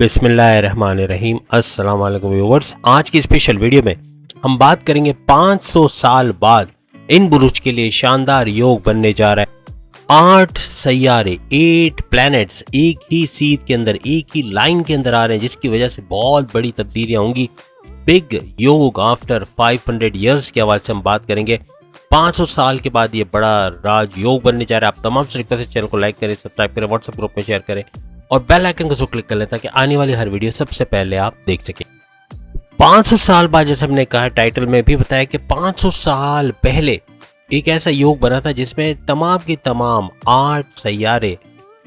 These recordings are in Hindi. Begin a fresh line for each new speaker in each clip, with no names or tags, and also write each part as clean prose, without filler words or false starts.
बिस्मिल्लाहिर्रहमानिर्रहीम। अस्सलाम वालेकुम व्यूअर्स। आज की स्पेशल वीडियो में हम बात करेंगे 500 साल बाद इन बुरुज के लिए शानदार योग बनने जा रहा है। 8 सैयारे 8 प्लैनेट्स एक ही सीध के अंदर एक ही लाइन के अंदर आ रहे हैं, जिसकी वजह से बहुत बड़ी तब्दीलियां होंगी। बिग योग आफ्टर 500 ईयर्स के हवाले से हम बात करेंगे। 500 साल के बाद ये बड़ा राज योग बनने जा रहा है। आप तमाम से रिक्वेस्ट है, चैनल को लाइक करें, सब्सक्राइब करें, व्हाट्सएप ग्रुप में शेयर करें और बेल आइकन को क्लिक कर लें ताकि आने वाली हर वीडियो सबसे पहले आप देख सकें। 500 साल बाद, जैसे हमने कहा टाइटल में भी बताया कि 500 साल पहले एक ऐसा योग बना था जिसमें तमाम की तमाम 8 सैयारे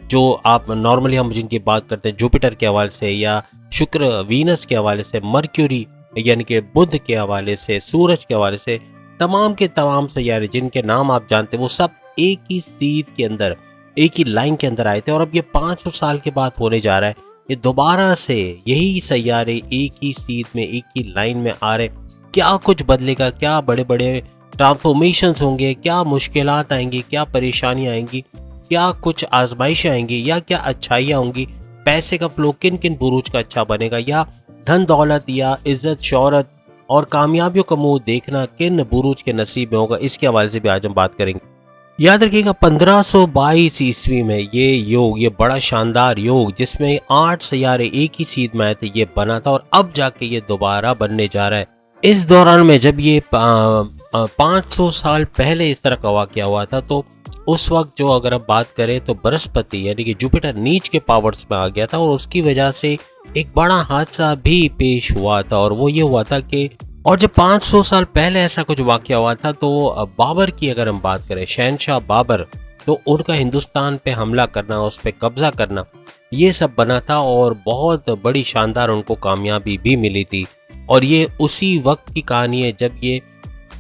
जो आप नॉर्मली हम जिनकी बात करते हैं जुपिटर के हवाले से या शुक्र वीनस के हवाले से, मर्क्यूरी यानी कि बुध के हवाले से, सूरज के हवाले से, तमाम के तमाम सैयारे जिनके नाम आप जानते हैं वो सब एक ही सीध के अंदर एक ही लाइन के अंदर आए थे। और अब ये 500 साल के बाद होने जा रहा है, ये दोबारा से यही सैयारे एक ही सीध में एक ही लाइन में आ रहे। क्या कुछ बदलेगा, क्या बड़े बड़े ट्रांसफॉर्मेशंस होंगे, क्या मुश्किलात आएंगी, क्या परेशानियां आएंगी, क्या कुछ आजमाइशें आएंगी या क्या अच्छाइयाँ होंगी, पैसे का फ्लो किन किन बुरूज का अच्छा बनेगा या धन दौलत या इज्जत शोहरत और कामयाबियों का मुंह देखना किन बुरूज के नसीब में होगा, इसके हवाले से भी आज हम बात करेंगे। याद रखिएगा 1522 ईस्वी में ये योग, ये बड़ा शानदार योग जिसमें 8 सैयारे एक ही सीध में आए थे, ये बना था और अब जाके ये दोबारा बनने जा रहा है। इस दौरान में जब ये 500 साल पहले इस तरह का वाकया हुआ था तो उस वक्त जो अगर हम बात करें तो बृहस्पति यानी कि जुपिटर नीच के पावर्स में आ गया था और उसकी वजह से एक बड़ा हादसा भी पेश हुआ था। और वो ये हुआ था कि और जब 500 साल पहले ऐसा कुछ वाकया हुआ था तो बाबर की अगर हम बात करें, शहनशाह बाबर, तो उनका हिंदुस्तान पे हमला करना, उस पे कब्जा करना, ये सब बना था और बहुत बड़ी शानदार उनको कामयाबी भी मिली थी। और ये उसी वक्त की कहानी है जब ये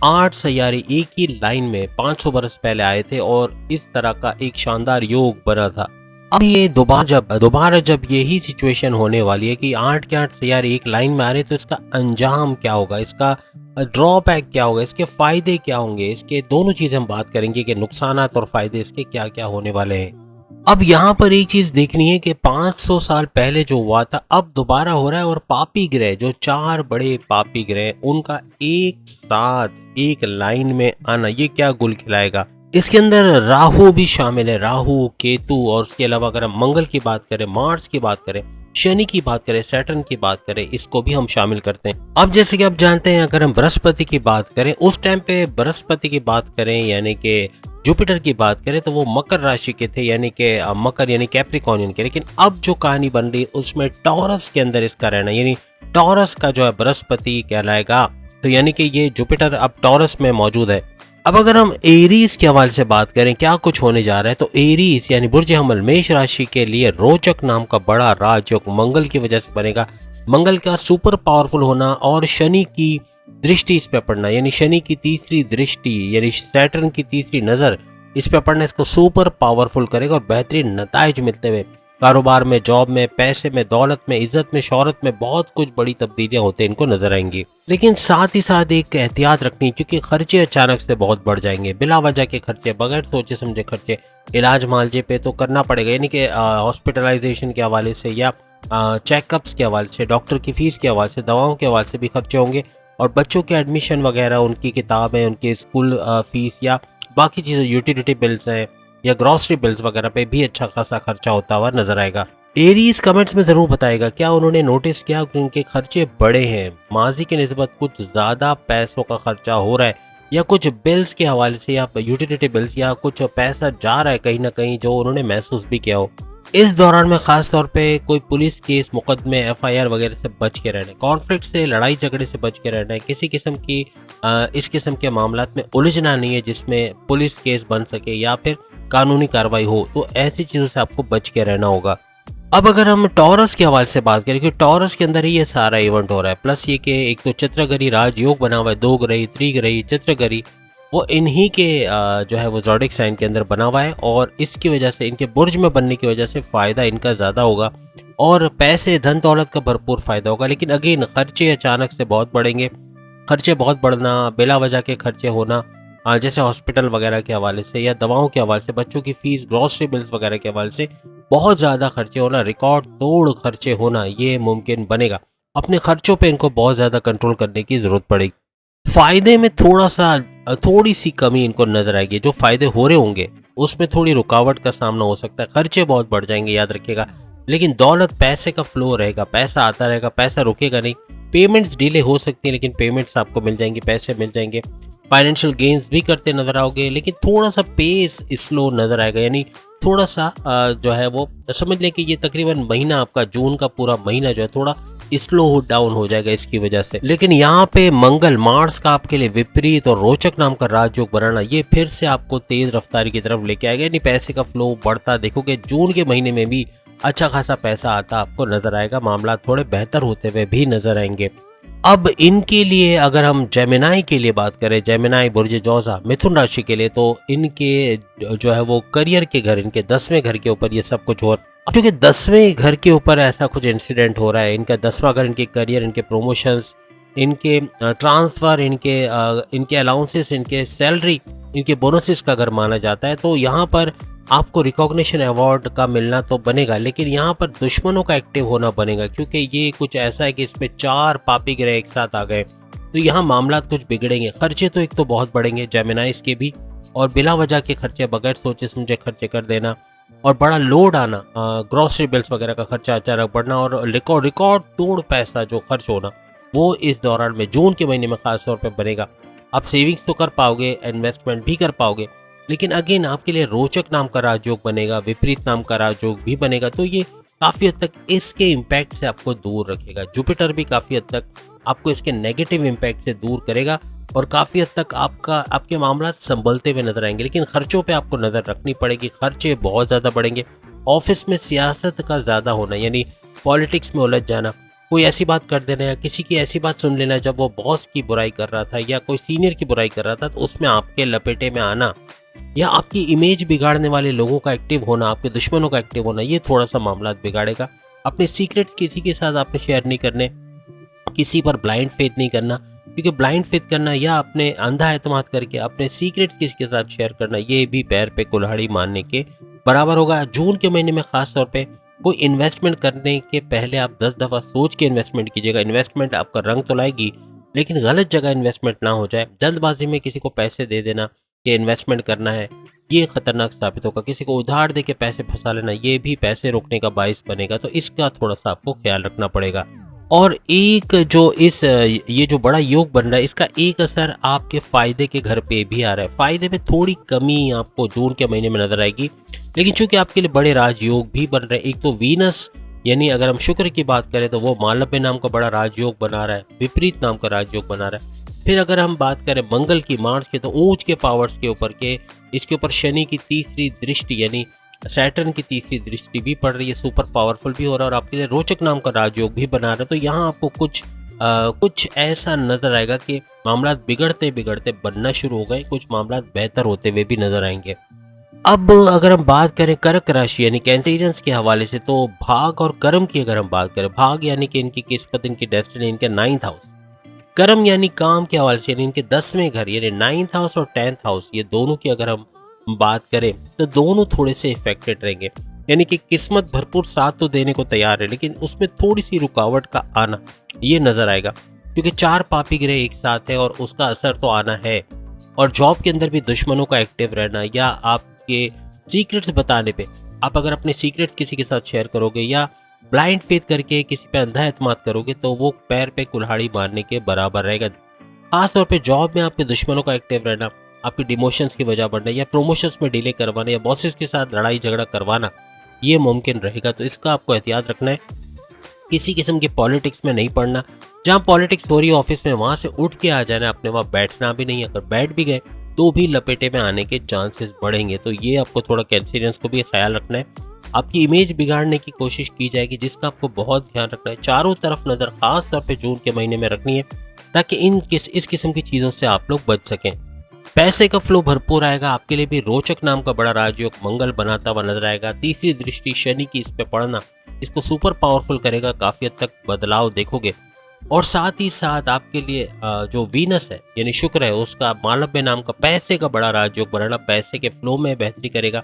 8 सैयारे एक ही लाइन में 500 बरस पहले आए थे और इस तरह का एक शानदार योग बना था। अब ये दोबारा जब यही सिचुएशन होने वाली है कि 8 के 8 सैयारे एक लाइन में आ रहे, तो इसका अंजाम क्या होगा, इसका ड्रॉबैक क्या होगा, इसके फायदे क्या होंगे, इसके दोनों चीज हम बात करेंगे कि नुकसानात और फायदे इसके क्या क्या होने वाले हैं। अब यहाँ पर एक चीज देखनी है कि 500 साल पहले जो हुआ था अब दोबारा हो रहा है और पापी ग्रह, जो 4 बड़े पापी ग्रह, उनका एक साथ एक लाइन में आना, ये क्या गुल खिलाएगा। इसके अंदर राहु भी शामिल है, राहु, केतु, और उसके अलावा अगर हम मंगल की बात करें, मार्स की बात करें, शनि की बात करें, सैटर्न की बात करें, इसको भी हम शामिल करते हैं। अब जैसे कि आप जानते हैं अगर हम बृहस्पति की बात करें, उस टाइम पे बृहस्पति की बात करें यानी कि जुपिटर की बात करें तो वो मकर राशि के थे, यानी कि मकर यानी कैप्रिकॉर्नियन के। लेकिन अब जो कहानी बन रही उसमें टॉरस के अंदर इसका रहना, यानी टॉरस का जो है बृहस्पति कहलाएगा, तो यानी कि ये जुपिटर अब टॉरस में मौजूद है। अब अगर हम एरीज के हवाले से बात करें क्या कुछ होने जा रहा है, तो एरीज यानी बुर्ज हमल, मेष राशि के लिए रोचक नाम का बड़ा राजयोग मंगल की वजह से बनेगा। मंगल का सुपर पावरफुल होना और शनि की दृष्टि इस पे पड़ना, यानी शनि की तीसरी दृष्टि यानी सैटर्न की तीसरी नजर इस पे पड़ना इसको सुपर पावरफुल करेगा और बेहतरीन नताइज मिलते हुए कारोबार में, जॉब में, पैसे में, दौलत में, इज्जत में, शोहरत में बहुत कुछ बड़ी तब्दीलियां होते हैं इनको नजर आएंगी। लेकिन साथ ही साथ एक एहतियात रखनी, क्योंकि खर्चे अचानक से बहुत बढ़ जाएंगे, बिला वजह के खर्चे, बगैर सोचे समझे खर्चे, इलाज मालजे पे तो करना पड़ेगा, यानी कि हॉस्पिटलाइजेशन के हवाले से या चेकअप्स के हवाले से, डॉक्टर की फीस के हवाले से, दवाओं के हवाले से भी खर्चे होंगे। और बच्चों के एडमिशन वगैरह, उनकी किताबें, उनके स्कूल फीस या बाकी चीज़ें, यूटिलिटी बिल्स हैं या ग्रॉसरी बिल्स वगैरह पे भी अच्छा खासा खर्चा होता हुआ नजर आएगा। एरीज कमेंट्स में जरूर बताएगा क्या उन्होंने नोटिस किया कि उनके खर्चे बड़े हैं, माजी की निस्बत कुछ ज्यादा पैसों का खर्चा हो रहा है या कुछ बिल्स के हवाले से या यूटिलिटी बिल्स या कुछ पैसा जा रहा है कहीं ना कहीं जो उन्होंने महसूस भी किया हो। इस दौरान में खास तौर पे कोई पुलिस केस, मुकदमे, एफआईआर वगैरह से बच के रहना है, कॉन्फ्लिक्ट से, लड़ाई झगड़े से बच के रहना है, किसी किस्म की इस किस्म के मामलात में उलझना नहीं है जिसमें पुलिस केस बन सके या फिर कानूनी कार्रवाई हो, तो ऐसी चीजों से आपको बच के रहना होगा। अब अगर हम टॉरस के हवाले से बात करें, क्योंकि टॉरस के अंदर ही ये सारा इवेंट हो रहा है, प्लस ये कि एक तो चित्रगरी राजयोग बना हुआ है, 2 ग्रही, त्रिग्रही, चित्रगरी, वो इन्हीं के जो है वो ज़ोडिएक साइन के अंदर बना हुआ है और इसकी वजह से, इनके बुर्ज में बनने की वजह से फ़ायदा इनका ज़्यादा होगा और पैसे, धन दौलत का भरपूर फ़ायदा होगा। लेकिन अगेन खर्चे अचानक से बहुत बढ़ेंगे, खर्चे बहुत बढ़ना, बिला वजह के खर्चे होना, जैसे हॉस्पिटल वगैरह के हवाले से या दवाओं के हवाले से, बच्चों की फीस, ग्रॉसरी बिल्स वगैरह के हवाले से, बहुत ज़्यादा खर्चे होना, रिकॉर्ड तोड़ खर्चे होना ये मुमकिन बनेगा। अपने खर्चों पे इनको बहुत ज़्यादा कंट्रोल करने की ज़रूरत पड़ेगी। फ़ायदे में थोड़ी-सी कमी इनको नज़र आएगी। जो फ़ायदे हो रहे होंगे, उसमें थोड़ी रुकावट का सामना हो सकता है। खर्चे बहुत बढ़ जाएँगे, याद रखिएगा। लेकिन दौलत, पैसे का फ्लो रहेगा, पैसा आता रहेगा, पैसा रुकेगा नहीं। पेमेंट्स डिले हो सकती हैं, लेकिन पेमेंट्स आपको मिल जाएँगी, पैसे मिल जाएँगे। फाइनेंशियल गेन्स भी करते नज़र आओगे, लेकिन थोड़ा-सा पेस स्लो नज़र आएगा। यानी थोड़ा-सा जो है वो समझ लें कि ये तकरीबन महीना आपका जून का पूरा महीना जो है थोड़ा स्लो डाउन हो जाएगा इसकी वजह से। लेकिन यहाँ पे मंगल, मार्स का आपके लिए विपरीत और रोचक नाम का राजयोग बनाना, ये फिर से आपको तेज रफ्तारी की तरफ लेके आएगा। यानी पैसे का फ्लो बढ़ता देखोगे। जून के महीने में भी अच्छा खासा पैसा आता आपको नजर आएगा। मामला थोड़े बेहतर होते हुए भी नजर आएंगे। अब इनके लिए अगर हम जेमिनाई के लिए बात करें, जेमिनाई बुर्ज जौज़ा मिथुन राशि के लिए, तो इनके जो है वो करियर के घर, इनके 10वें घर के ऊपर ये सब कुछ हो। अब चूंकि 10वें घर के ऊपर ऐसा कुछ इंसिडेंट हो रहा है, इनका 10वां घर, इनके करियर, इनके प्रमोशंस, इनके ट्रांसफ़र, इनके अलाउंसेस, इनके सैलरी, इनके बोनसेस का घर माना जाता है। तो यहाँ पर आपको रिकॉग्निशन अवार्ड का मिलना तो बनेगा, लेकिन यहाँ पर दुश्मनों का एक्टिव होना बनेगा, क्योंकि ये कुछ ऐसा है कि इसमें 4 पापी ग्रह एक साथ आ गए। तो यहाँ मामला कुछ बिगड़ेंगे। खर्चे तो एक तो बहुत बढ़ेंगे जेमिनाइज के भी, और बिला वजह के खर्चे, बगैर सोचे समझे खर्चे कर देना, और बड़ा लोड आना, ग्रोसरी बिल्स वगैरह का खर्चा अचानक बढ़ना, और रिकॉर्ड तोड़ पैसा जो खर्च होना, वो इस दौरान में जून के महीने में खास तौर पे बनेगा। आप सेविंग्स तो कर पाओगे, इन्वेस्टमेंट भी कर पाओगे, लेकिन अगेन आपके लिए रोचक नाम का राजयोग बनेगा, विपरीत नाम का राजयोग भी बनेगा। तो ये काफ़ी हद तक इसके इम्पैक्ट से आपको दूर रखेगा। जुपिटर भी काफ़ी हद तक आपको इसके नेगेटिव इम्पैक्ट से दूर करेगा, और काफ़ी हद तक आपके मामला संभलते हुए नजर आएंगे। लेकिन खर्चों पे आपको नज़र रखनी पड़ेगी। खर्चे बहुत ज़्यादा बढ़ेंगे। ऑफिस में सियासत का ज़्यादा होना, यानी पॉलिटिक्स में उलझ जाना, कोई ऐसी बात कर देना या किसी की ऐसी बात सुन लेना जब वो बॉस की बुराई कर रहा था या कोई सीनियर की बुराई कर रहा था, तो उसमें आपके लपेटे में आना, या आपकी इमेज बिगाड़ने वाले लोगों का एक्टिव होना, आपके दुश्मनों का एक्टिव होना, ये थोड़ा सा मामला बिगाड़ेगा। अपने सीक्रेट्स किसी के साथ आपने शेयर नहीं करने, किसी पर ब्लाइंड फेथ नहीं करना, क्योंकि ब्लाइंड फेथ करना या अपने अंधा एतमाद करके अपने सीक्रेट्स किसी के साथ शेयर करना, ये भी पैर पे कुल्हाड़ी मारने के बराबर होगा। जून के महीने में खास तौर पे कोई इन्वेस्टमेंट करने के पहले आप 10 दफ़ा सोच के इन्वेस्टमेंट कीजिएगा। इन्वेस्टमेंट आपका रंग तो लाएगी, लेकिन गलत जगह इन्वेस्टमेंट ना हो जाए। जल्दबाजी में किसी को पैसे दे देना कि इन्वेस्टमेंट करना है, ये खतरनाक साबित होगा। किसी को उधार दे के पैसे फंसा लेना, ये भी पैसे रोकने का बाइस बनेगा। तो इसका थोड़ा सा आपको ख्याल रखना पड़ेगा। और एक जो ये जो बड़ा योग बन रहा है, इसका एक असर आपके फायदे के घर पे भी आ रहा है। फायदे में थोड़ी कमी आपको जून के महीने में नजर आएगी, लेकिन चूंकि आपके लिए बड़े राजयोग भी बन रहे हैं। एक तो वीनस, यानी अगर हम शुक्र की बात करें तो वो मालव्य नाम का बड़ा राजयोग बना रहा है, विपरीत नाम का राजयोग बना रहा है। फिर अगर हम बात करें मंगल की, मार्स के, तो ऊंच के पावर्स के ऊपर के, इसके ऊपर शनि की तीसरी दृष्टि, यानी सैटर्न की तीसरी दृष्टि भी पड़ रही है, सुपर पावरफुल भी हो रहा है, और आपके लिए रोचक नाम का राजयोग भी बना रहा है। तो यहाँ आपको कुछ ऐसा नजर आएगा कि मामला बिगड़ते बिगड़ते बनना शुरू हो गए, कुछ मामला बेहतर होते हुए भी नजर आएंगे। अब अगर हम बात करें कर्क राशि यानी कैंसेरियंस के हवाले से, तो भाग और कर्म की अगर हम बात करें, भाग यानी कि इनकी किस्मत, इनकी डेस्टिनी, इनके 9th हाउस, कर्म यानी काम के हवाले से, यानी इनके 10वें घर, यानी 9th हाउस और 10th हाउस, ये दोनों की अगर हम बात करें तो दोनों थोड़े से इफेक्टेड रहेंगे। यानी कि किस्मत भरपूर साथ तो देने को तैयार है, लेकिन उसमें थोड़ी सी रुकावट का आना ये नजर आएगा, क्योंकि 4 पापी ग्रह एक साथ है और उसका असर तो आना है। और जॉब के अंदर भी दुश्मनों का एक्टिव रहना, या आपके सीक्रेट्स बताने पे, आप अगर अपने सीक्रेट्स किसी के साथ शेयर करोगे या ब्लाइंड फेथ करके किसी पे अंधा एतमाद करोगे, तो वो पैर पे कुल्हाड़ी मारने के बराबर रहेगा। खास तौर पे जॉब में आपके दुश्मनों का एक्टिव रहना, आपके डिमोशंस की वजह बढ़ना, या प्रमोशंस में डिले करवाना, या बॉसेस के साथ लड़ाई झगड़ा करवाना, ये मुमकिन रहेगा। तो इसका आपको एहतियात रखना है। किसी किस्म की पॉलिटिक्स में नहीं पड़ना। जहाँ पॉलिटिक्स हो रही है ऑफिस में, वहां से उठ के आ जाना, अपने वहाँ बैठना भी नहीं। अगर बैठ भी गए तो भी लपेटे में आने के चांसेस बढ़ेंगे। तो ये आपको थोड़ा कैंसेरियंस को भी ख्याल रखना है। आपकी इमेज बिगाड़ने की कोशिश की जाएगी, जिसका आपको बहुत ध्यान रखना है। चारों तरफ नजर खास तौर पे जून के महीने में रखनी है, ताकि इस किस्म की चीजों से आप लोग बच सकें। पैसे का फ्लो भरपूर आएगा। आपके लिए भी रोचक नाम का बड़ा राजयोग मंगल बनाता हुआ नजर आएगा। तीसरी दृष्टि शनि की इस पे पड़ना इसको सुपर पावरफुल करेगा, काफी हद तक बदलाव देखोगे। और साथ ही साथ आपके लिए जो वीनस है यानी शुक्र है, उसका मालव्य नाम का पैसे का बड़ा राजयोग बनाना पैसे के फ्लो में बेहतरी करेगा।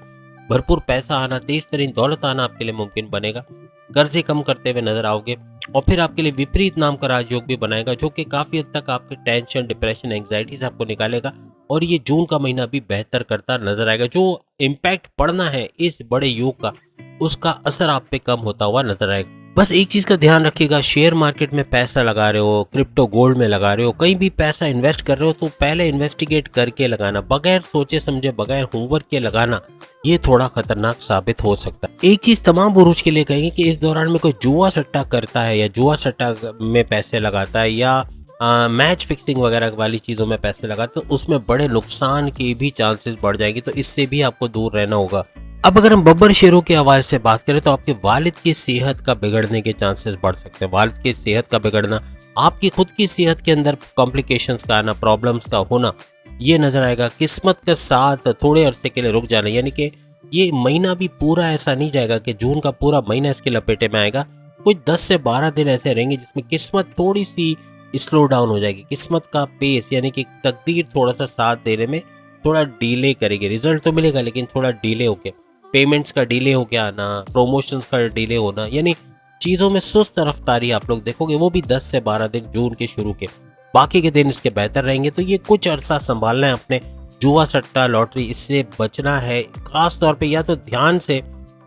भरपूर पैसा आना, तेज तरीन दौलत आना आपके लिए मुमकिन बनेगा। कर्जे कम करते हुए नजर आओगे और फिर आपके लिए विपरीत नाम का राजयोग भी बनाएगा, जो कि काफी हद तक आपके टेंशन, डिप्रेशन, एंग्जाइटी से आपको निकालेगा और ये जून का महीना भी बेहतर करता नजर आएगा। जो इम्पैक्ट पड़ना है इस बड़े योग का, उसका असर आप पे कम होता हुआ नजर आएगा। बस एक चीज का ध्यान रखिएगा, शेयर मार्केट में पैसा लगा रहे हो, क्रिप्टो गोल्ड में लगा रहे हो, कहीं भी पैसा इन्वेस्ट कर रहे हो, तो पहले इन्वेस्टिगेट करके लगाना, बगैर सोचे समझे, बगैर होमवर्क के लगाना, ये थोड़ा खतरनाक साबित हो सकता है। एक चीज तमाम बुरुज के लिए कहेंगे कि इस दौरान में कोई जुआ सट्टा करता है या जुआ सट्टा में पैसे लगाता है या मैच फिक्सिंग वगैरह वाली चीज़ों में पैसे लगाते, तो उसमें बड़े नुकसान के भी चांसेस बढ़ जाएंगे, तो इससे भी आपको दूर रहना होगा। अब अगर हम बब्बर शेरों के हवाले से बात करें तो आपके वालिद की सेहत का बिगड़ने के चांसेस बढ़ सकते हैं। वालिद की सेहत का बिगड़ना, आपकी खुद की सेहत के अंदर कॉम्प्लिकेशंस का आना, प्रॉब्लम्स का होना, ये नजर आएगा। किस्मत के साथ थोड़े अरसे के लिए रुक जाना, यानी कि ये महीना भी पूरा ऐसा नहीं जाएगा कि जून का पूरा महीना इसके लपेटे में आएगा। कुछ 10 से 12 दिन ऐसे रहेंगे जिसमें किस्मत थोड़ी सी स्लो डाउन हो जाएगी। किस्मत का पेस यानी कि तकदीर थोड़ा सा साथ देने में थोड़ा डिले करेगी। रिजल्ट तो मिलेगा लेकिन थोड़ा डिले होके, पेमेंट्स का डिले हो के आना, प्रमोशंस का डिले होना, यानी चीज़ों में सुस्त रफ्तारी आप लोग देखोगे, वो भी 10 से 12 दिन जून के शुरू के। बाकी के दिन इसके बेहतर रहेंगे। तो ये कुछ अरसा संभालना है अपने। जुआ सट्टा, लॉटरी, इससे बचना है खास तौर पे, या तो ध्यान से।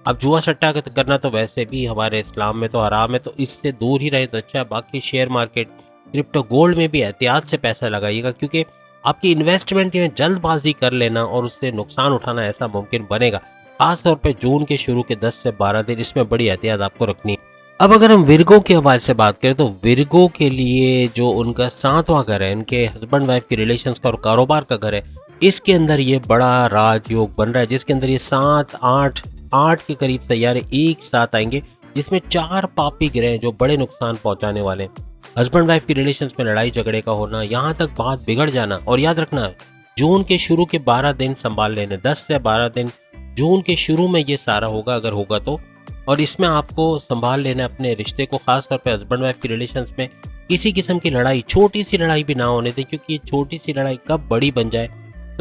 अब जुआ सट्टा करना तो वैसे भी हमारे इस्लाम में तो हराम है, तो इससे दूर ही रहे तो अच्छा है। बाकी शेयर मार्केट, क्रिप्टो गोल्ड में भी एहतियात से पैसा लगाइएगा, क्योंकि आपकी इन्वेस्टमेंट में जल्दबाजी कर लेना और उससे नुकसान उठाना ऐसा मुमकिन बनेगा। खास तौर पे जून के शुरू के 10 से 12 दिन, इसमें बड़ी एहतियात आपको रखनी है। अब अगर हम विर्गो के हवाले से बात करें तो विर्गो के लिए जो उनका 7वां घर है, उनके हस्बैंड वाइफ के रिलेशंस का और कारोबार का घर है, इसके अंदर ये बड़ा राजयोग बन रहा है, जिसके अंदर ये 7, 8 के करीब सैयारे एक साथ आएंगे, जिसमें 4 पापी ग्रह जो बड़े नुकसान पहुंचाने वाले हैं। हस्बैंड वाइफ की रिलेशंस में लड़ाई झगड़े का होना, यहाँ तक बात बिगड़ जाना। और याद रखना, जून के शुरू के 12 दिन संभाल लेने, 10 से 12 दिन जून के शुरू में ये सारा होगा अगर होगा तो। और इसमें आपको संभाल लेना अपने रिश्ते को, खास तौर पे हस्बैंड वाइफ की रिलेशंस में किसी किस्म की लड़ाई, छोटी सी लड़ाई भी ना होने दें, क्योंकि ये छोटी सी लड़ाई कब बड़ी बन जाए,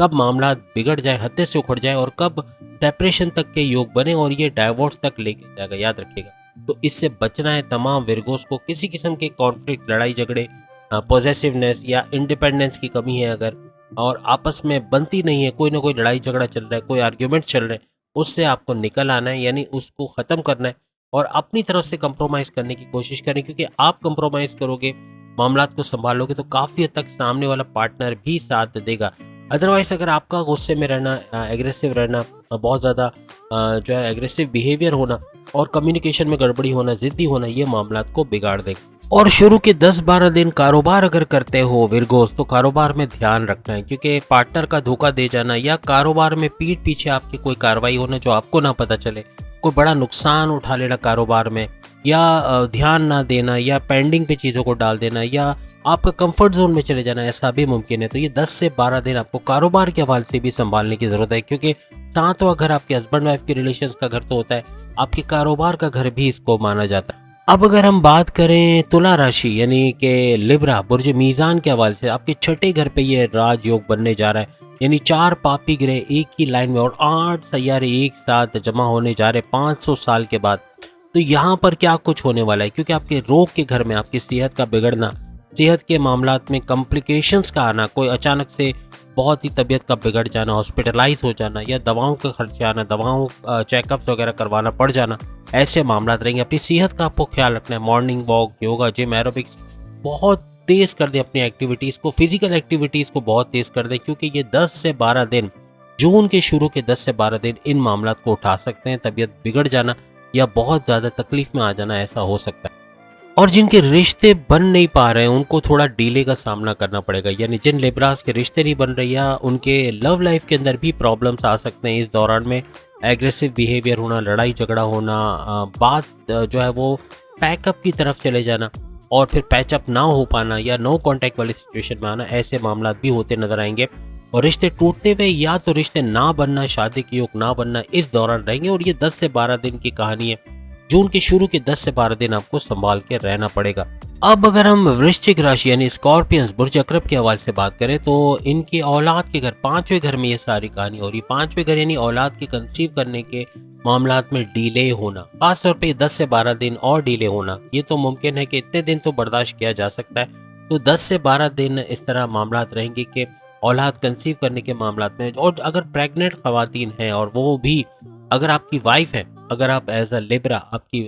कब मामला बिगड़ जाए, हद से उखड़ जाए और कब सेपरेशन तक के योग बने और ये डाइवोर्स तक लेके जाएगा, याद रखिएगा। तो इससे बचना है तमाम विर्गोस को। किसी किस्म के कॉन्फ्लिक्ट, लड़ाई झगड़े, पॉजेसिवनेस या इंडिपेंडेंस की कमी है अगर, और आपस में बनती नहीं है, कोई ना कोई लड़ाई झगड़ा चल रहा है, कोई आर्ग्यूमेंट चल रहे हैं, उससे आपको निकल आना है, यानी उसको ख़त्म करना है और अपनी तरफ से कंप्रोमाइज़ करने की कोशिश करें, क्योंकि आप कंप्रोमाइज़ करोगे, मामलात को संभालोगे तो काफ़ी हद तक सामने वाला पार्टनर भी साथ देगा। अदरवाइज अगर आपका गुस्से में रहना, एग्रेसिव रहना, बहुत ज़्यादा जो है एग्रेसिव बिहेवियर होना और कम्युनिकेशन में गड़बड़ी होना, ज़िद्दी होना, ये मामलात को बिगाड़ देगा। और शुरू के 10-12 दिन कारोबार अगर करते हो विर्गोस, तो कारोबार में ध्यान रखना है, क्योंकि पार्टनर का धोखा दे जाना या कारोबार में पीठ पीछे आपकी कोई कार्रवाई होना जो आपको ना पता चले, कोई बड़ा नुकसान उठा लेना कारोबार में, या ध्यान ना देना, या पेंडिंग पे चीज़ों को डाल देना, या आपका कंफर्ट जोन में चले जाना, ऐसा भी मुमकिन है। तो ये 10 से 12 दिन आपको कारोबार के हवाले से भी संभालने की ज़रूरत है, क्योंकि 7वां घर आपके हस्बैंड वाइफ के रिलेशंस का घर तो होता है, आपके कारोबार का घर भी इसको माना जाता है। अब अगर हम बात करें तुला राशि यानी कि लिब्रा, बुर्ज मीज़ान के हवाले से, आपके 6ठे घर पे ये राजयोग बनने जा रहा है, यानी 4 पापी ग्रह एक ही लाइन में और 8 सैयारे एक साथ जमा होने जा रहे 500 साल के बाद। तो यहाँ पर क्या कुछ होने वाला है, क्योंकि आपके रोग के घर में आपकी सेहत का बिगड़ना, सेहत के मामलात में कॉम्प्लिकेशंस का आना, कोई अचानक से बहुत ही तबीयत का बिगड़ जाना, हॉस्पिटलाइज हो जाना, या दवाओं का खर्चे आना, दवाओं चेकअप्स वगैरह करवाना पड़ जाना, ऐसे मामलात रहेंगे। अपनी सेहत का आपको ख्याल रखना है। Morning walk, yoga, gym, aerobics बहुत तेज़ कर दें, अपनी एक्टिविटीज़ को, फिजिकल एक्टिविटीज़ को बहुत तेज़ कर दें, क्योंकि ये 10 से 12 दिन, जून के शुरू के 10 से 12 दिन इन मामलात को उठा सकते हैं। तबीयत बिगड़ जाना या बहुत ज़्यादा तकलीफ में आ जाना ऐसा हो सकता है। और जिनके रिश्ते बन नहीं पा रहे हैं उनको थोड़ा डिले का सामना करना पड़ेगा, यानी जिन लेबरास के रिश्ते नहीं बन रहे या उनके लव लाइफ के अंदर भी प्रॉब्लम्स आ सकते हैं इस दौरान में। एग्रेसिव बिहेवियर होना, लड़ाई झगड़ा होना, बात जो है वो पैकअप की तरफ चले जाना और फिर पैचअप ना हो पाना या नो कांटेक्ट वाली सिचुएशन में आना, ऐसे मामला भी होते नजर आएंगे। और रिश्ते टूटते हुए या तो रिश्ते ना बनना, शादी के योग ना बनना इस दौरान रहेंगे। और ये 10 से 12 दिन की कहानी है। जून के शुरू के 10 से 12 दिन आपको संभाल के रहना पड़ेगा। अब अगर हम वृश्चिक राशि यानी स्कॉर्पियंस बुर्ज अकरब के हवाले से बात करें तो इनकी औलाद के घर, पांचवें घर में ये सारी कहानी हो रही है। पांचवें घर यानी औलाद के कंसीव करने के मामलात में डिले होना, खासतौर पे 10 से 12 दिन और डिले होना, ये तो मुमकिन है कि इतने दिन तो बर्दाश्त किया जा सकता है। तो 10 से 12 दिन इस तरह मामलात रहेंगे कि औलाद कंसीव करने के मामलात में। और अगर प्रेग्नेंट खवातीन हैं और वो भी अगर आपकी वाइफ है, अगर आप एज अ लिब्रा, आपकी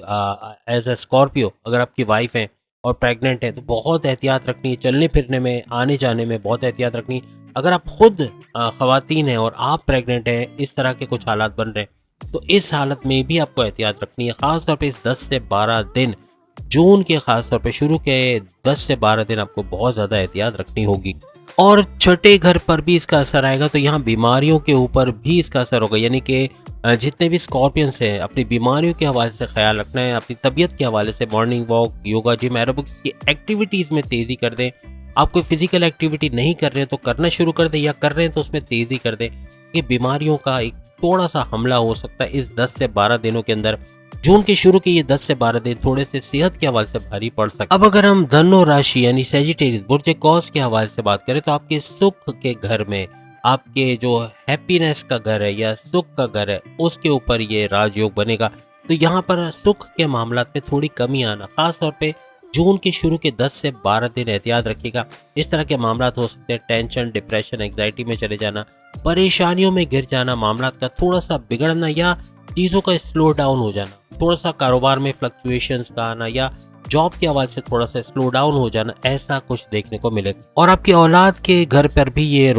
एज अ स्कॉर्पियो अगर आपकी वाइफ है और प्रेग्नेंट है तो बहुत एहतियात रखनी है, चलने फिरने में, आने जाने में बहुत एहतियात रखनी है। अगर आप खुद खवातीन हैं और आप प्रेग्नेंट हैं, इस तरह के कुछ हालात बन रहे हैं तो इस हालत में भी आपको एहतियात रखनी है, खासतौर पे इस 10 से 12 दिन, जून के खासतौर पे शुरू के 10 से 12 दिन आपको बहुत ज़्यादा एहतियात रखनी होगी। और छठे घर पर भी इसका असर आएगा, तो यहाँ बीमारियों के ऊपर भी इसका असर होगा, यानी कि जितने भी स्कॉर्पियंस हैं अपनी बीमारियों के हवाले से ख्याल रखना है, अपनी तबीयत के हवाले से morning walk, yoga, gym, aerobics की एक्टिविटीज़ में तेज़ी कर दें। आप कोई फिजिकल एक्टिविटी नहीं कर रहे हैं तो करना शुरू कर दें, या कर रहे हैं तो उसमें तेज़ी कर दें। ये बीमारियों का एक थोड़ा सा हमला हो सकता है इस 10 से 12 दिनों के अंदर। जून के शुरू के ये 10 से 12 दिन थोड़े से सेहत के हवाले से भारी पड़ सकते। अब अगर हम धनु राशि यानी सेजिटेरियस बुर्ज कौस के हवाले से बात करें तो आपके सुख के घर में, आपके जो हैप्पीनेस का घर है या सुख का घर है, उसके ऊपर ये राजयोग बनेगा। तो यहाँ पर सुख के मामलात में थोड़ी कमी आना, खास तौर पे जून के शुरू के 10 से 12 दिन एहतियात रखिएगा। इस तरह के मामलात हो सकते हैं, टेंशन, डिप्रेशन, एंग्जाइटी में चले जाना, परेशानियों में गिर जाना, मामलात का थोड़ा सा बिगड़ना या चीज़ों का स्लो डाउन हो जाना, थोड़ा सा कारोबार में फ्लक्चुएशंस का आना या जॉब के हवाले से थोड़ा सा स्लो डाउन हो जाना, ऐसा कुछ देखने को मिलेगा। और आपकी औलाद के घर पर भी ये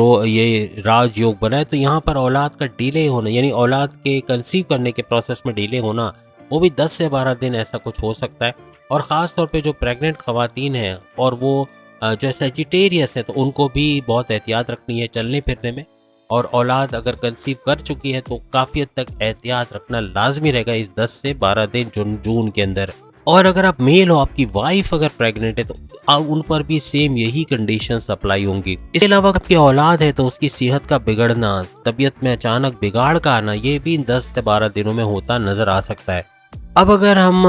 राजयोग बना है, तो यहाँ पर औलाद का डिले होना यानी औलाद के कंसीव करने के प्रोसेस में डिले होना, वो भी 10 से 12 दिन ऐसा कुछ हो सकता है। और ख़ास तौर पे जो प्रेग्नेंट खवातीन हैं और वो जो सेजिटेरियस है, तो उनको भी बहुत एहतियात रखनी है चलने फिरने में। और औलाद अगर कंसीव कर चुकी है तो काफ़ी हद तक एहतियात रखना लाजमी रहेगा इस 10 से 12 दिन जून के अंदर। और अगर आप मेल हो, आपकी वाइफ अगर प्रेग्नेंट है तो उन पर भी सेम यही कंडीशंस अप्लाई होंगी। इसके अलावा आपकी औलाद है तो उसकी सेहत का बिगड़ना, तबीयत में अचानक बिगाड़ का आना, ये भी इन 10 से 12 दिनों में होता नजर आ सकता है। अब अगर हम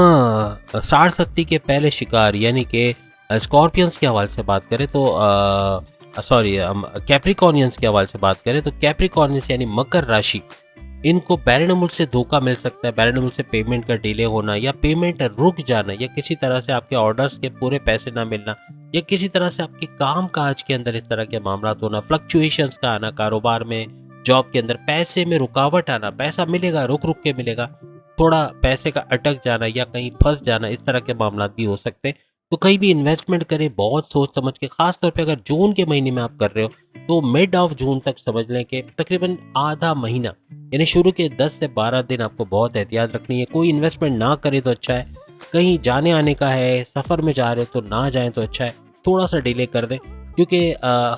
साढ़ सत्ती के पहले शिकार यानी कि स्कॉर्पियंस के हवाले से बात करें तो कैप्रिकॉर्नियंस के हवाले से बात करें तो कैप्रिकॉर्नियंस यानी मकर राशि, इनको बैरनमुल से धोखा मिल सकता है, बैरनमुल से पेमेंट का डिले होना या पेमेंट रुक जाना या किसी तरह से आपके ऑर्डर्स के पूरे पैसे ना मिलना या किसी तरह से आपके काम काज के अंदर इस तरह के मामला होना, फ्लक्चुएशंस का आना, कारोबार में, जॉब के अंदर पैसे में रुकावट आना, पैसा मिलेगा रुक रुक के मिलेगा, थोड़ा पैसे का अटक जाना या कहीं फंस जाना, इस तरह के मामला भी हो सकते हैं। तो कहीं भी इन्वेस्टमेंट करें बहुत सोच समझ के, खास तौर पे अगर जून के महीने में आप कर रहे हो तो मिड ऑफ जून तक समझ लें कि तकरीबन आधा महीना यानी शुरू के 10 से 12 दिन आपको बहुत एहतियात रखनी है। कोई इन्वेस्टमेंट ना करे तो अच्छा है, कहीं जाने आने का है, सफ़र में जा रहे हो तो ना जाएं तो अच्छा है, थोड़ा सा डिले कर दें, क्योंकि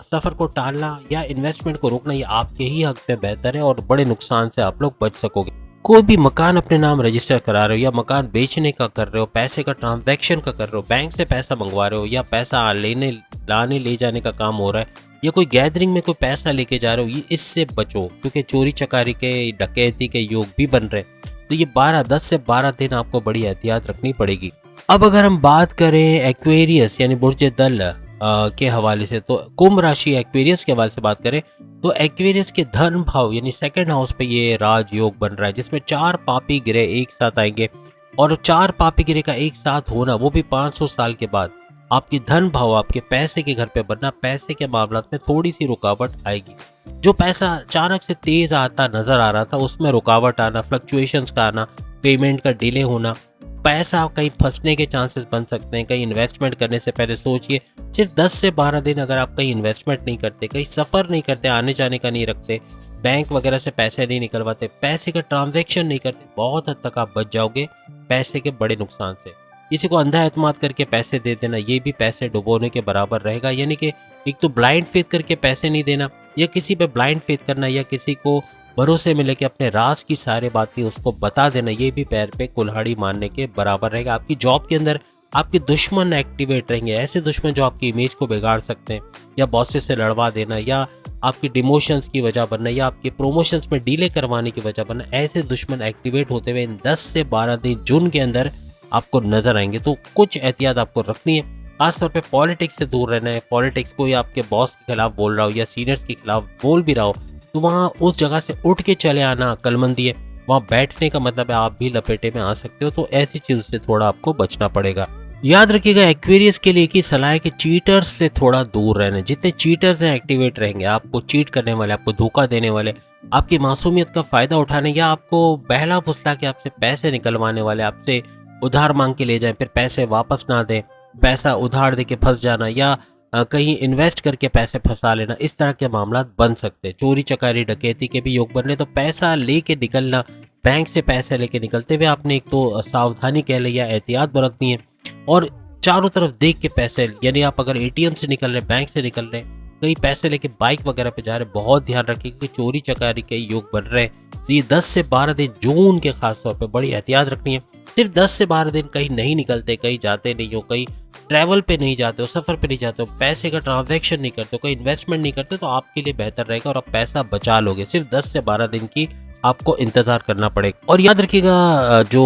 सफ़र को टालना या इन्वेस्टमेंट को रोकना ये आपके ही हक में बेहतर है और बड़े नुकसान से आप लोग बच सकोगे। कोई भी मकान अपने नाम रजिस्टर करा रहे हो या मकान बेचने का कर रहे हो, पैसे का ट्रांजैक्शन का कर रहे हो, बैंक से पैसा मंगवा रहे हो या पैसा लाने ले जाने का काम हो रहा है या कोई गैदरिंग में कोई पैसा लेके जा रहे हो, ये इससे बचो, क्योंकि चोरी चकारी के, डकैती के योग भी बन रहे हैं। तो ये 10 से 12 दिन आपको बड़ी एहतियात रखनी पड़ेगी। अब अगर हम बात करें एक्वेरियस यानी बुर्ज दल के हवाले से, तो कुंभ राशि एक्वेरियस के हवाले से बात करें तो एक्वेरियस के धन भाव यानी सेकंड हाउस पे ये राजयोग बन रहा है, जिसमें 4 पापी ग्रह एक साथ आएंगे। और 4 पापी ग्रह का एक साथ होना, वो भी 500 साल के बाद, आपकी धन भाव, आपके पैसे के घर पे बनना, पैसे के मामला में थोड़ी सी रुकावट आएगी। जो पैसा अचानक से तेज आता नजर आ रहा था उसमें रुकावट आना, फ्लक्चुएशंस का आना, पेमेंट का डिले होना, पैसा कहीं फंसने के चांसेस बन सकते हैं। कहीं इन्वेस्टमेंट करने से पहले सोचिए। सिर्फ 10 से 12 दिन अगर आप कहीं इन्वेस्टमेंट नहीं करते, कहीं सफ़र नहीं करते, आने जाने का नहीं रखते, बैंक वगैरह से पैसे नहीं निकलवाते, पैसे का ट्रांजैक्शन नहीं करते, बहुत हद तक आप बच जाओगे पैसे के बड़े नुकसान से। किसी को अंधा एतमाद करके पैसे दे देना, ये भी पैसे डुबोने के बराबर रहेगा। यानी कि एक तो ब्लाइंड फेथ करके पैसे नहीं देना या किसी पे ब्लाइंड फेथ करना या किसी को भरोसे में लेके अपने राज की सारी बातें उसको बता देना, ये भी पैर पे कुल्हाड़ी मारने के बराबर रहेगा। आपकी जॉब के अंदर आपके दुश्मन एक्टिवेट रहेंगे, ऐसे दुश्मन जो आपकी इमेज को बिगाड़ सकते हैं या बॉसेस से लड़वा देना या आपकी डिमोशंस की वजह बनना या आपके प्रोमोशंस में डिले करवाने की वजह बनना, ऐसे दुश्मन एक्टिवेट होते हुए इन 10 से 12 दिन जून के अंदर आपको नजर आएंगे। तो कुछ एहतियात आपको रखनी है। खासतौर पे पॉलिटिक्स से दूर रहना है। पॉलिटिक्स कोई आपके बॉस के खिलाफ बोल रहा हो या सीनियर्स के खिलाफ बोल भी रहा हो, तो वहाँ उस जगह से उठ के चले आना अक्लमंदी है। वहाँ बैठने का मतलब है आप भी लपेटे में आ सकते हो, तो ऐसी चीज़ों से थोड़ा आपको बचना पड़ेगा। याद रखिएगा एक्वेरियस के लिए एक ही सलाह है कि चीटर्स से थोड़ा दूर रहना। जितने चीटर्स हैं एक्टिवेट रहेंगे, आपको चीट करने वाले, आपको धोखा देने वाले, आपकी मासूमियत का फ़ायदा उठाने या आपको बहला फुसला के आपसे पैसे निकलवाने वाले, आपसे उधार मांग के ले जाएं फिर पैसे वापस ना दें, पैसा उधार दे के फंस जाना या कहीं इन्वेस्ट करके पैसे फंसा लेना, इस तरह के मामला बन सकते हैं। चोरी चकारी डकैती के भी योग बन रहे, तो पैसा लेके निकलना, बैंक से पैसे लेके निकलते हुए आपने एक तो सावधानी कह ली या एहतियात बरतनी है, और चारों तरफ देख के पैसे, यानी आप अगर एटीएम से निकल रहे, बैंक से निकल रहे, कहीं पैसे लेके बाइक वगैरह पे जा रहे, बहुत ध्यान रखिए कि चोरी चकारी के योग बन रहे हैं। तो ये 10 से 12 दिन जून के खास तौर पे बड़ी एहतियात रखनी है। सिर्फ 10 से 12 दिन कहीं नहीं निकलते, कहीं जाते नहीं हो, कहीं ट्रैवल पे नहीं जाते हो, सफ़र पे नहीं जाते हो, पैसे का ट्रांजैक्शन नहीं करते हो, कोई इन्वेस्टमेंट नहीं करते, तो आपके लिए बेहतर रहेगा और आप पैसा बचा लोगे। सिर्फ 10 से 12 दिन की आपको इंतज़ार करना पड़ेगा। और याद रखिएगा जो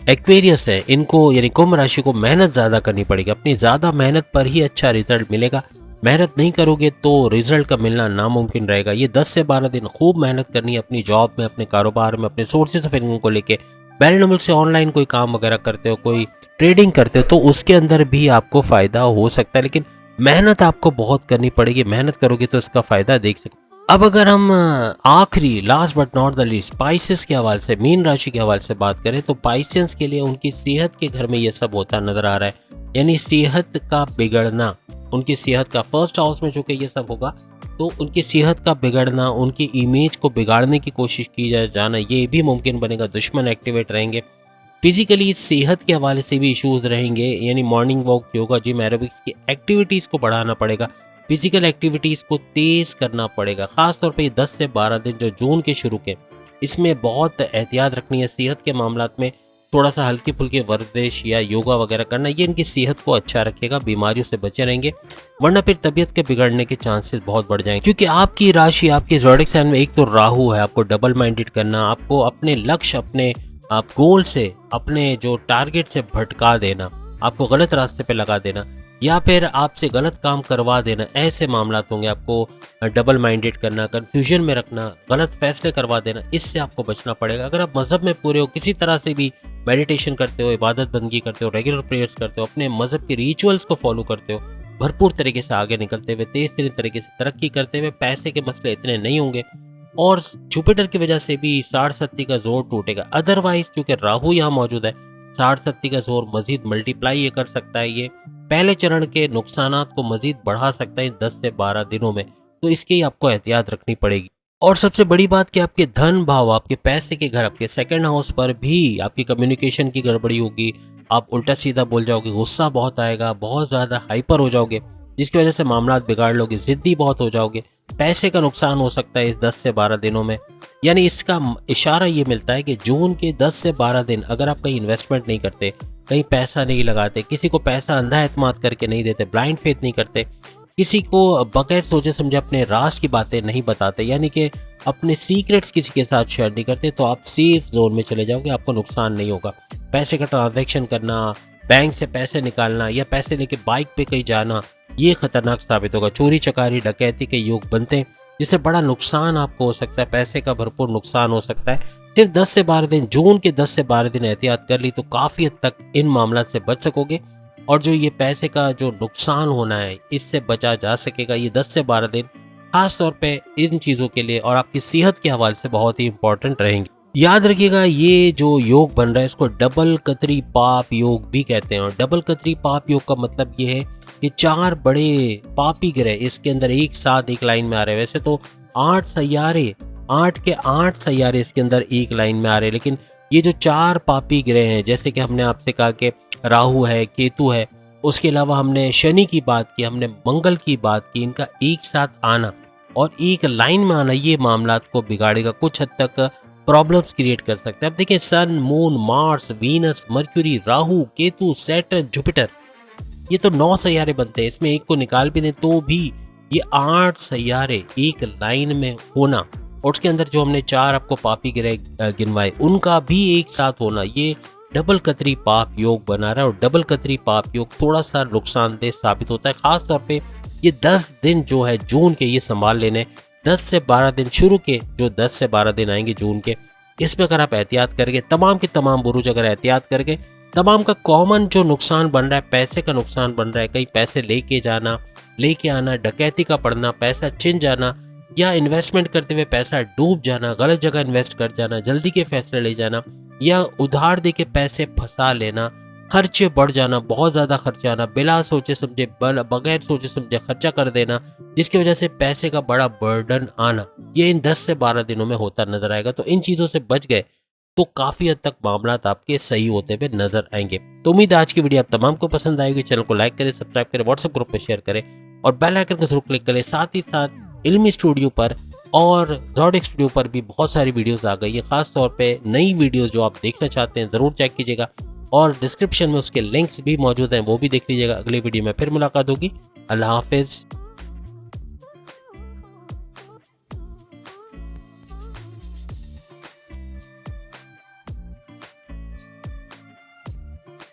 एक्वेरियस है, इनको यानी कुंभ राशि को मेहनत ज़्यादा करनी पड़ेगी। अपनी ज़्यादा मेहनत पर ही अच्छा रिजल्ट मिलेगा। मेहनत नहीं करोगे तो रिजल्ट का मिलना नामुमकिन रहेगा। ये 10 से 12 दिन खूब मेहनत करनी है अपनी जॉब में, अपने कारोबार में, अपने सोर्सेज ऑफ इनकम को लेके। पैरेलल से ऑनलाइन कोई काम वगैरह करते हो, कोई ट्रेडिंग करते हो, तो उसके अंदर भी आपको फ़ायदा हो सकता है, लेकिन मेहनत आपको बहुत करनी पड़ेगी। मेहनत करोगे तो इसका फ़ायदा देख सकते। अब अगर हम आखिरी last but not the least Pisces के हवाले से, मीन राशि के हवाले से बात करें, तो पाइसेंस के लिए उनकी सेहत के घर में ये सब होता नजर आ रहा है। यानी सेहत का बिगड़ना, उनकी सेहत का फर्स्ट हाउस में जो कि ये सब होगा, तो उनकी सेहत का बिगड़ना, उनकी इमेज को बिगाड़ने की कोशिश की जाना, ये भी मुमकिन बनेगा। दुश्मन एक्टिवेट रहेंगे। फिजिकली सेहत के हवाले से भी इश्यूज रहेंगे, यानी morning walk, yoga, gym, aerobics की एक्टिविटीज़ को बढ़ाना पड़ेगा। फिजिकल एक्टिविटीज़ को तेज़ करना पड़ेगा। ख़ासतौर पे 10 से 12 दिन जो जून के शुरू के, इसमें बहुत एहतियात रखनी है। सेहत के मामलात में थोड़ा सा हल्की फुल्की वर्जिश या योगा वगैरह करना, ये इनकी सेहत को अच्छा रखेगा, बीमारियों से बचे रहेंगे। वरना फिर तबीयत के बिगड़ने के चांसेस बहुत बढ़ जाएंगे, क्योंकि आपकी राशि, आपके ज़ोडिक साइन में एक तो राहु है। आपको डबल माइंडेड करना, आपको अपने लक्ष्य, अपने आप गोल से, अपने जो टारगेट से भटका देना, आपको गलत रास्ते पे लगा देना, या फिर आपसे गलत काम करवा देना, ऐसे मामला होंगे। आपको डबल माइंडेड करना, कंफ्यूजन में रखना, गलत फैसले करवा देना, इससे आपको बचना पड़ेगा। अगर आप मज़हब में पूरे हो, किसी तरह से भी मेडिटेशन करते हो, इबादत बंदगी करते हो, रेगुलर प्रेयर्स करते हो, अपने मज़हब के रिचुअल्स को फॉलो करते हो, भरपूर तरीके से आगे निकलते हुए, तेज तरीके से तरक्की करते हुए, पैसे के मसले इतने नहीं होंगे, और जुपिटर की वजह से भी 60-70 का जोर टूटेगा। अदरवाइज क्योंकि राहु यहाँ मौजूद है, 60-70 का जोर मजीद मल्टीप्लाई ये कर सकता है। ये पहले चरण के नुकसानात को मजीद बढ़ा सकता है 10 से 12 दिनों में, तो इसकी ही आपको एहतियात रखनी पड़ेगी। और सबसे बड़ी बात कि आपके धन भाव, आपके पैसे के घर, आपके सेकंड हाउस पर भी आपकी कम्युनिकेशन की गड़बड़ी होगी। आप उल्टा सीधा बोल जाओगे, गुस्सा बहुत आएगा, बहुत ज़्यादा हाइपर हो जाओगे, जिसकी वजह से मामला बिगाड़ लोगे, ज़िद्दी बहुत हो जाओगे, पैसे का नुकसान हो सकता है इस 10 से 12 दिनों में। यानी इसका इशारा ये मिलता है कि जून के 10 से 12 दिन अगर आप कहीं इन्वेस्टमेंट नहीं करते, कहीं पैसा नहीं लगाते, किसी को पैसा अंधा एतमाद करके नहीं देते, ब्लाइंड फेथ नहीं करते, किसी को बगैर सोचे समझे अपने राज की बातें नहीं बताते, यानी कि अपने सीक्रेट्स किसी के साथ शेयर नहीं करते, तो आप सेफ जोन में चले जाओगे, आपको नुकसान नहीं होगा। पैसे का ट्रांजैक्शन करना, बैंक से पैसे निकालना या पैसे लेके बाइक पे कहीं जाना, ये खतरनाक साबित होगा। चोरी चकारी डकैती के योग बनते हैं, जिससे बड़ा नुकसान आपको हो सकता है, पैसे का भरपूर नुकसान हो सकता है। सिर्फ 10 से 12 दिन, जून के 10 से 12 दिन एहतियात कर ली तो काफ़ी हद तक इन मामला से बच सकोगे, और जो ये पैसे का जो नुकसान होना है इससे बचा जा सकेगा। ये 10 से 12 दिन खास तौर पे इन चीज़ों के लिए और आपकी सेहत के हवाले से बहुत ही इंपॉर्टेंट रहेंगे। याद रखिएगा ये जो योग बन रहा है इसको डबल कतरी पाप योग भी कहते हैं, और डबल कतरी पाप योग का मतलब ये है कि 4 बड़े पापी ग्रह इसके अंदर एक साथ एक लाइन में आ रहे हैं। वैसे तो 8 सैयारे, 8 के 8 सैयारे इसके अंदर एक लाइन में आ रहे हैं, लेकिन ये जो 4 पापी ग्रह हैं, जैसे कि हमने आपसे कहा कि राहु है, केतु है, उसके अलावा हमने शनि की बात की, हमने मंगल की बात की, इनका एक साथ आना और एक लाइन में आना ये मामलात को बिगाड़ेगा, कुछ हद तक प्रॉब्लम्स क्रिएट कर सकते हैं। अब देखिए sun, moon, Mars, Venus, Mercury, Rahu, Ketu, Saturn, Jupiter, ये तो 9 सैयारे बनते हैं। इसमें एक को निकाल भी दें तो भी ये 8 सैयारे एक लाइन में होना, और उसके अंदर जो हमने 4 आपको पापी ग्रह गिनवाए उनका भी एक साथ होना, ये डबल कतरी पाप योग बना रहा है और डबल कतरी पाप योग थोड़ा सा नुकसानदेह साबित होता है। खास तौर पे ये 10 दिन जो है जून के ये संभाल लेने, 10 से 12 दिन शुरू के जो 10 से 12 दिन आएंगे जून के, इसमें अगर आप एहतियात करके तमाम के तमाम बुरुज अगर एहतियात करके तमाम का कॉमन जो नुकसान बन रहा है, पैसे का नुकसान बन रहा है, कहीं पैसे लेके जाना, लेके आना, डकैती का पड़ना, पैसा छिन जाना या इन्वेस्टमेंट करते हुए पैसा डूब जाना, गलत जगह इन्वेस्ट कर जाना, जल्दी के फैसले ले जाना या उधार दे के पैसे फंसा लेना, खर्चे बढ़ जाना, बहुत ज़्यादा खर्चा आना, बिना सोचे समझे बगैर सोचे समझे खर्चा कर देना, जिसकी वजह से पैसे का बड़ा बर्डन आना, ये इन 10 से 12 दिनों में होता नजर आएगा। तो इन चीज़ों से बच गए तो काफ़ी हद तक मामला आपके सही होते हुए नजर आएंगे। तो उम्मीद है आज की वीडियो आप तमाम को पसंद आएगी। चैनल को लाइक करें, सब्सक्राइब करें, व्हाट्सएप ग्रुप में शेयर करें और बेल आइकन को जरूर क्लिक करें। साथ ही साथ इल्मी स्टूडियो पर और ज़ोडिक स्टूडियो पर भी बहुत सारी वीडियोस आ गई है। खास तौर पे नई वीडियोस जो आप देखना चाहते हैं ज़रूर चेक कीजिएगा और डिस्क्रिप्शन में उसके लिंक्स भी मौजूद हैं, वो भी देख लीजिएगा। अगली वीडियो में फिर मुलाकात होगी। अल्लाह हाफिज़।